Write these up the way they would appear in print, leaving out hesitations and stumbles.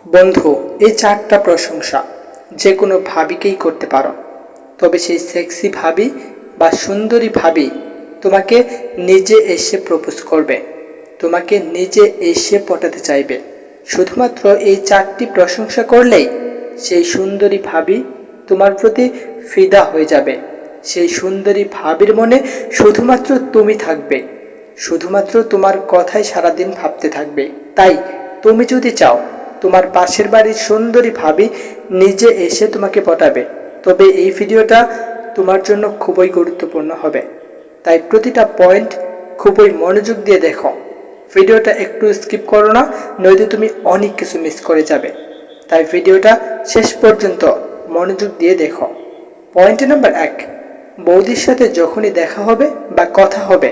বন্ধু, এই চারটা প্রশংসা যে কোনো ভাবিকেই করতে পারো, তবে সেই সেক্সি ভাবি বা সুন্দরী ভাবি তোমাকে নিজে এসে প্রপোজ করবে, তোমাকে নিজে এসে পটাতে চাইবে। শুধুমাত্র এই চারটি প্রশংসা করলেই সেই সুন্দরী ভাবি তোমার প্রতি ফিদা হয়ে যাবে। সেই সুন্দরী ভাবির মনে শুধুমাত্র তুমি থাকবে, শুধুমাত্র তোমার কথাই সারাদিন ভাবতে থাকবে। তাই তুমি যদি চাও তোমার পাশের বাড়ির সুন্দরী ভাবি নিজে এসে তোমাকে পটাবে, তবে এই ভিডিওটা তোমার জন্য খুবই গুরুত্বপূর্ণ হবে। তাই প্রতিটা পয়েন্ট খুবই মনোযোগ দিয়ে দেখো, ভিডিওটা একটু স্কিপ করো না, নয়তো তুমি অনেক কিছু মিস করে যাবে। তাই ভিডিওটা শেষ পর্যন্ত মনোযোগ দিয়ে দেখো। পয়েন্ট নাম্বার 1, বৌদির সাথে যখনই দেখা হবে বা কথা হবে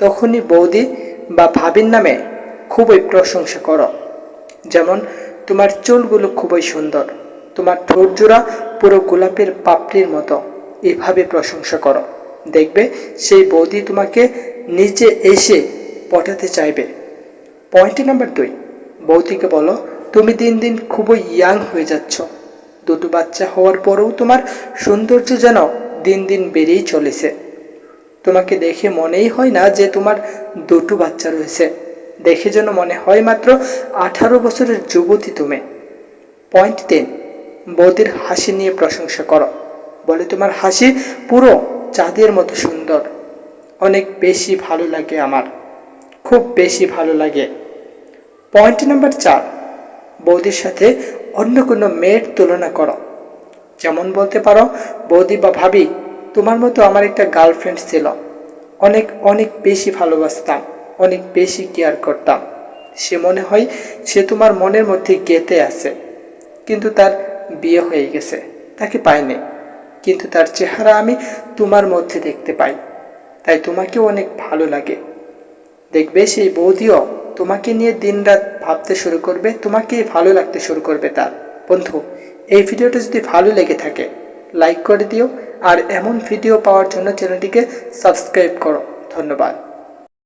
তখনই বৌদি বা ভাবির নামে খুবই প্রশংসা করো। যেমন, তোমার চুলগুলো খুবই সুন্দর, তোমার ঠোঁট জোড়া পুরো গোলাপের পাপড়ির মতো, এভাবে প্রশংসা করো। দেখবে সেই বৌদি তোমাকে নিচে এসে পটাতে চাইবে। পয়েন্ট নাম্বার 2, বৌদিকে বলো তুমি দিন দিন খুবই ইয়াং হয়ে যাচ্ছ। দুটো বাচ্চা হওয়ার পরেও তোমার সৌন্দর্য যেন দিন দিন বেড়েই চলেছে। তোমাকে দেখে মনেই হয় না যে তোমার দুটো বাচ্চা রয়েছে, দেখে যেন মনে হয় মাত্র 18 বছরের যুবতী তুমি। পয়েন্ট 3, বৌদির হাসি নিয়ে প্রশংসা করো। বলে তোমার হাসি পুরো চাঁদের মতো সুন্দর, অনেক বেশি ভালো লাগে আমার, খুব বেশি ভালো লাগে। পয়েন্ট নাম্বার 4, বৌদির সাথে অন্য কোনো মেয়ের তুলনা করো। যেমন বলতে পারো, বৌদি বা ভাবি তোমার মতো আমার একটা গার্লফ্রেন্ড ছিল, অনেক অনেক বেশি ভালোবাসতাম, অনেক বেশি কেয়ার করতাম। সে মনে হয় সে তোমার মনের মধ্যে গেঁথে আছে, কিন্তু তার বিয়ে হয়ে গেছে, তাকে পাইনি, কিন্তু তার চেহারা আমি তোমার মধ্যে দেখতে পাই, তাই তোমাকেও অনেক ভালো লাগে। দেখবে সেই বৌদিও তোমাকে নিয়ে দিনরাত ভাবতে শুরু করবে, তোমাকেই ভালো লাগতে শুরু করবে তার। বন্ধু, এই ভিডিওটা যদি ভালো লেগে থাকে লাইক করে দিও, আর এমন ভিডিও পাওয়ার জন্য চ্যানেলটিকে সাবস্ক্রাইব করো। ধন্যবাদ।